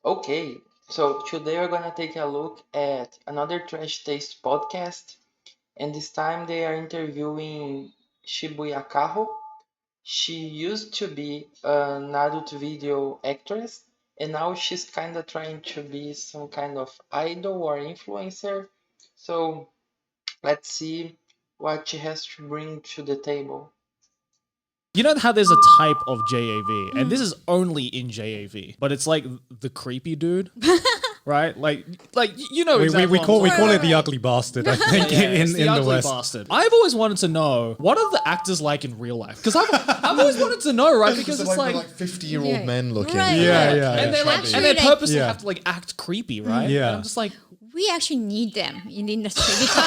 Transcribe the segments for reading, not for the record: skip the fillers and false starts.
Okay, so today we're gonna take a look at another Trash Taste podcast, and this time they are interviewing Shibuya Kaho. She used to be an adult video actress, and now she's kind of trying to be some kind of idol or influencer. So let's see what she has to bring to the table. You know how there's a type of JAV, and this is only in JAV, but it's like the creepy dude, right? Like you know exactly. We what call I'm talking it the ugly bastard, I think, about. in It's the the ugly West. bastard. I've always wanted to know, what are the actors like in real life? Because I've always wanted to know, right? Because it's like 50-year-old men looking. Right. Yeah. and they Actually, and they like- purposely Yeah. have to like act creepy, right? Yeah. And I'm just like, We actually need them in the industry because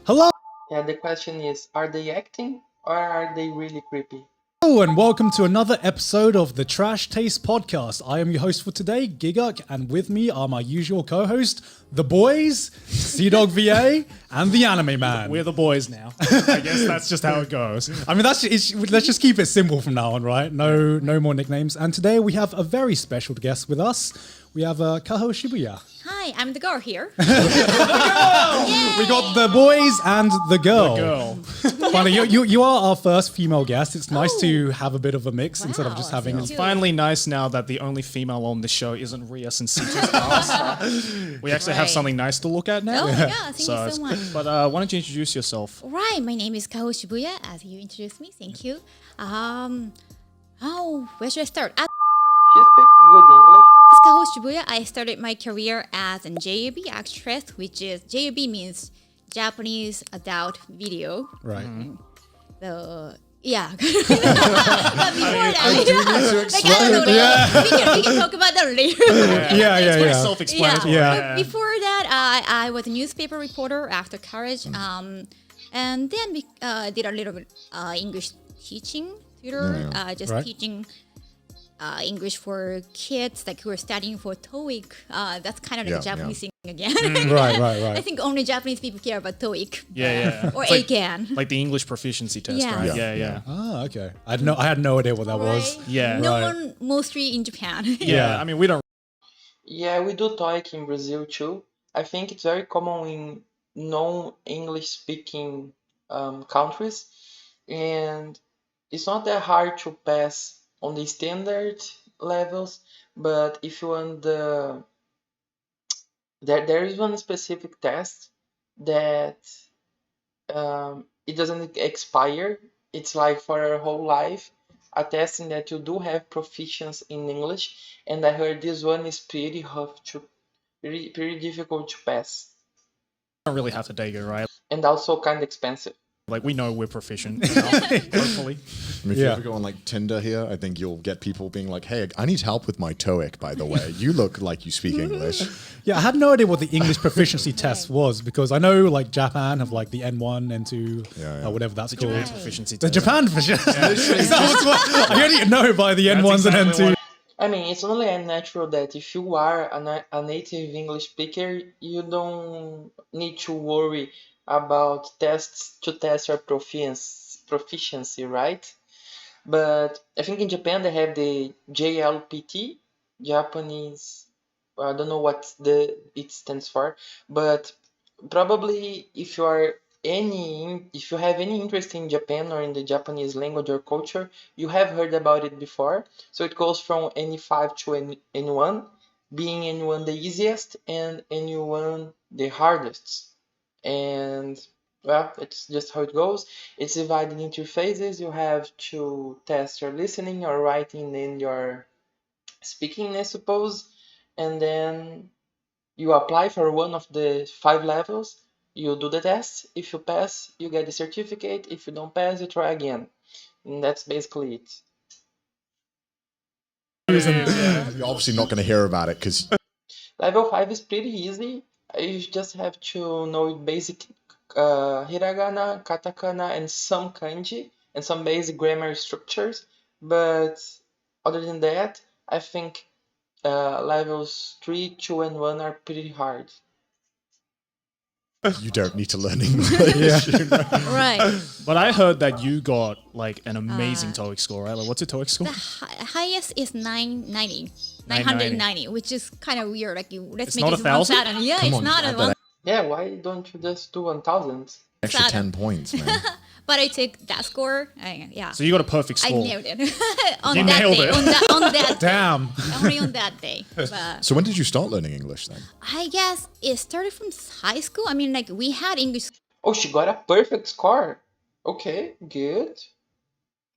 Hello Yeah, the question is, are they acting or are they really creepy? and welcome to another episode of the Trash Taste Podcast. I am your host for today, Giguk, and with me are my usual co-host, the boys, Sea-Dog VA, and the Anime Man. we're the boys now. I guess that's just how it goes. I mean, let's just keep it simple from now on, right? No more nicknames. And today we have a very special guest with us. We have Kaho Shibuya. hi, I'm the girl here. We got the boys and the girl. Girl. Funny, you are our first female guest. It's nice to have a bit of a mix instead of just Wow, having. thank you. Finally nice now that the only female on the show isn't Rias and Sita's. We actually have Right. something nice to look at now. Oh yeah, thank you it's- so much. But why don't you introduce yourself? Right, my name is Kaho Shibuya, as you introduced me. Thank you. Where should I start? As She speaks good English. Kaho Shibuya, I started my career as an JAB actress, which is JAB means Japanese adult video. Right. So yeah. But before that, like, I don't know. We can talk about that later. Yeah. Pretty self-explanatory. Yeah. Before that, I was a newspaper reporter after college, and then we did a little bit English teaching tutor, just Right. teaching English for kids like who are studying for TOEIC. That's kind of like Yeah, a Japanese thing again. Right. I think only Japanese people care about TOEIC. Yeah. Or It's like- ACAN. Like the English proficiency test, Yeah. right? Yeah. Yeah. Ah, okay. I had no idea what that was. Right? Yeah. No Right. one, mostly in Japan. Yeah. I mean, we don't. Yeah, we do TOEIC in Brazil too. I think it's very common in non-English speaking countries, and it's not that hard to pass on the standard levels, but if you want there is one specific test that it doesn't expire. It's like for your whole life, a testing that you do have proficiency in English, and I heard this one is pretty pretty difficult to pass, Don't really have to take it, right? and also kind of expensive. Like we know we're proficient, you know, hopefully. If Yeah. you ever go on like Tinder here, I think you'll get people being like, "Hey, I need help with my TOEIC, by the way. You look like you speak English." Yeah, I had no idea what the English proficiency test was because I know like Japan have like the N1, N2, Yeah. Whatever that's called. Japan proficiency The test. Japan proficiency. I only know by the N1s and exactly N2s. I mean, it's only natural that if you are a native English speaker, you don't need to worry about tests to test your proficiency, right? But I think in Japan they have the JLPT, Japanese. I don't know what it stands for, but probably if you have any interest in Japan or in the Japanese language or culture, you have heard about it before. So it goes from N5 to N1, being N1 the easiest and N1 the hardest. And well, it's just how it goes. It's divided into phases. You have to test your listening, your writing, and your speaking, I suppose. And then you apply for one of the 5 levels. You do the test. If you pass, you get the certificate. If you don't pass, you try again. And that's basically it. You're obviously not going to hear about it because Level 5 is pretty easy. You just have to know basic hiragana, katakana, and some kanji, and some basic grammar structures. But other than that, I think levels 3, 2, and 1 are pretty hard. You don't need to learn English. Right. But I heard that you got like an amazing TOEIC score, right? Like, what's your TOEIC score? Highest is 990. 990. 990, which is kind of weird. Like, let's It's make not it 1,000? 1,000. Yeah, Come it's on, not I a bet one. Yeah, why don't you just do 1000? Extra Sad. 10 points, man. But I took that score. Yeah. So you got a perfect I score. nailed it on You that nailed day. it. On that day. Damn. Only on that day. But So when did you start learning English then? I guess it started from high school. I mean, like we had English Oh, she got a perfect score. Okay, good.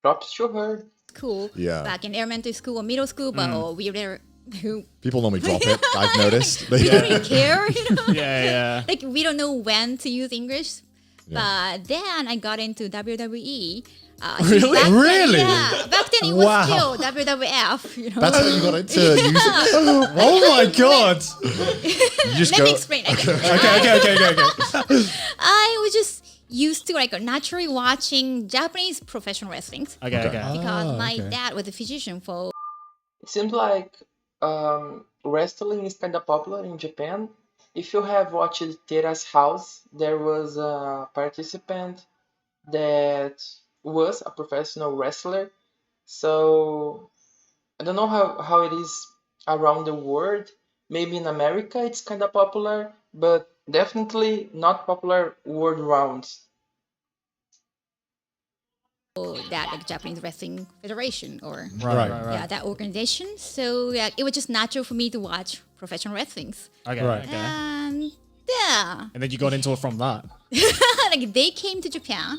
Props to her. school Yeah. back in elementary school or middle school, but we never. People normally drop it. I've noticed. We don't really care. Yeah. Like we don't know when to use English. But then I got into WWE. Really? Back then, Really? yeah. Back then it was Wow. still WWF. That's how you got into music. Oh my god. You just Let go. me explain. Okay. I was just used to like naturally watching Japanese professional wrestling Okay. because my okay. dad was a physician for It seems like wrestling is kind of popular in Japan. If you have watched Tera's House, there was a participant that was a professional wrestler. So I don't know how it is around the world. Maybe in America it's kind of popular, but definitely not popular world round. that like Japanese Wrestling Federation or Right. yeah that organization. So yeah, it was just natural for me to watch professional wrestling. Okay. Right. Okay. And yeah, And then you got into it from that. like they came to Japan.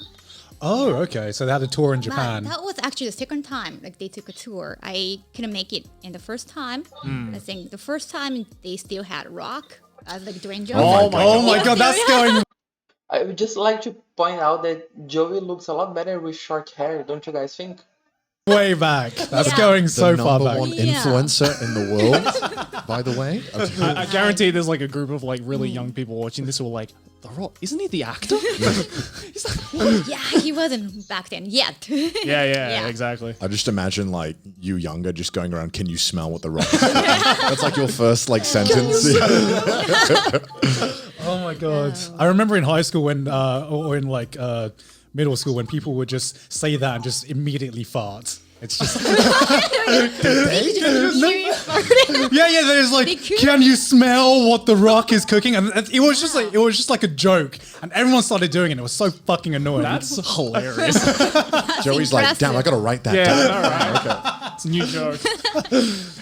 Oh, okay. So they had a tour in But Japan. that was actually the second time like they took a tour. I couldn't make it in the first time. I think the first time they still had Rock as like Dwayne Johnson. Oh my god, that's going. I would just like to point out that Joey looks a lot better with short hair, don't you guys think? Way back. That's Yeah. going The so far number back. one Yeah. influencer in the world, by the way. I guarantee there's like a group of like really young people watching this who are like, The Rock, isn't he the actor? He's like, Yeah, he wasn't back then yet. yeah, exactly. I just imagine like you younger just going around, can you smell what the rock is cooking?" That's like your first like sentence. Oh my god! I remember in high school when, or in like middle school, when people would just say that and just immediately fart. It's just yeah. There's like, can you smell what the Rock is cooking? And it was just like a joke, and everyone started doing it. It was so fucking annoying. That's hilarious. Joey's like, damn, I gotta write that Yeah, down. all right. It's a new joke.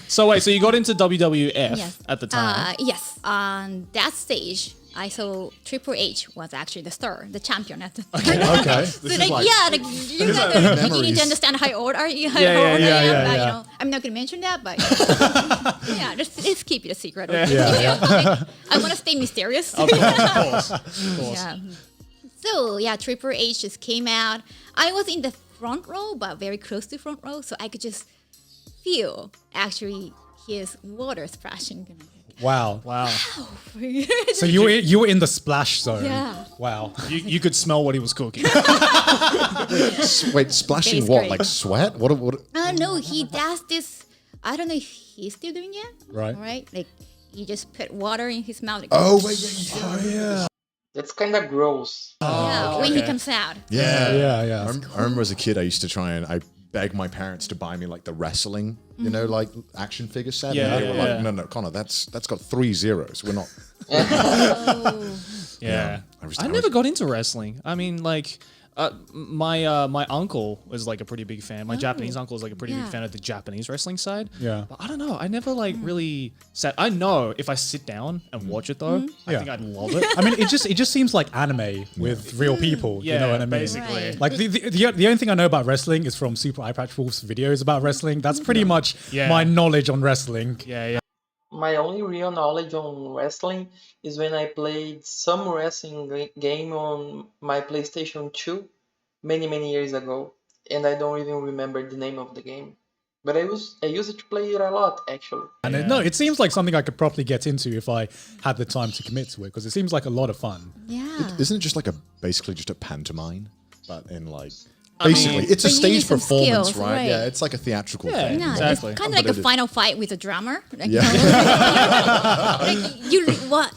So wait, so you got into WWF Yes. at the time. Yes. On that stage, I saw Triple H was actually the star, the champion at the time. okay. So is like, like- yeah, like you guys are beginning memories. to understand how old are you? How Yeah, old I am, yeah. You know, I'm not gonna mention that, but yeah, let's keep it a secret. Okay? Yeah. I want to stay mysterious. Of course. Yeah. So yeah, Triple H just came out. I was in the front row, but very close to front row, so I could just feel actually his water splashing. Wow. Wow. So you were in the splash zone. Yeah. Wow. You could smell what he was cooking. Wait, splashing It's what? great. Like sweat? What? No, he does this. I don't know if he's still doing it. Right. Right. Like he just put water in his mouth. Like, Oh, wait, yeah. That's kind of gross. yeah, when he comes out. Yeah. I remember as a kid, I used to try and I begged my parents to buy me like the wrestling, you know, like action figure set. Yeah, and they were yeah. like, no, Connor, that's got 3 zeros. We're not. Yeah. I I never got into wrestling. I mean, like, my uncle was like a pretty big fan. My Japanese uncle is like a pretty big Yeah. fan of the Japanese wrestling side. Yeah. But I don't know. I never like really sat. I know if I sit down and watch it though, I Yeah. think I'd love it. I mean, it just seems like anime with real people. Yeah, You know what I mean? basically. Right. Like the only thing I know about wrestling is from Super Eye Patch Wolf's videos about wrestling. That's pretty much Yeah. my knowledge on wrestling. Yeah. My only real knowledge on wrestling is when I played some wrestling game on my PlayStation 2 many years ago, and I don't even remember the name of the game. But I used to play it a lot actually. And it seems like something I could properly get into if I had the time to commit to it, because it seems like a lot of fun. Yeah. Isn't it just like basically just a pantomime, but in like Basically, it's a But you need stage some performance, skills, right? right. Yeah, it's like a theatrical Yeah, thing. Yeah, exactly. it's kind of like a Competitive. final fight with a drummer. Like, Yeah.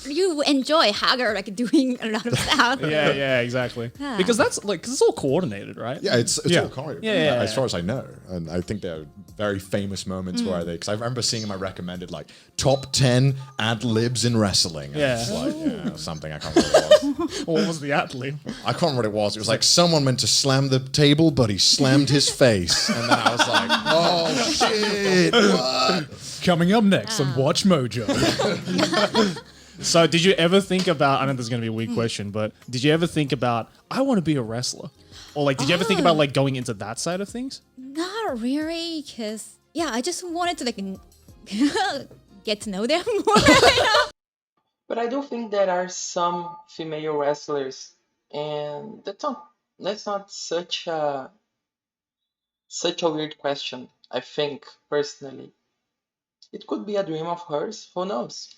you enjoy Hagar like doing a lot of stuff. Yeah, exactly. Because that's like, because it's all coordinated, right? Yeah, it's Yeah. all choreographed. Yeah. As far as I know, and I think there are very famous moments where because I remember seeing in my recommended like top 10 ad libs in wrestling. And Yeah. it's like something I can't remember what it was. What was the ad-lib? I can't remember what it was. It was like someone went to slam the table, but he slammed his face, and then I was like, oh shit! What? Coming up next on Watch Mojo. So did you ever think about, I know this is going to be a weird question, but did you ever think about, I want to be a wrestler? Or like, did you ever think about like going into that side of things? Not really, because I just wanted to like get to know them more. But I do think there are some female wrestlers, and that's not such a weird question. I think personally, it could be a dream of hers. Who knows?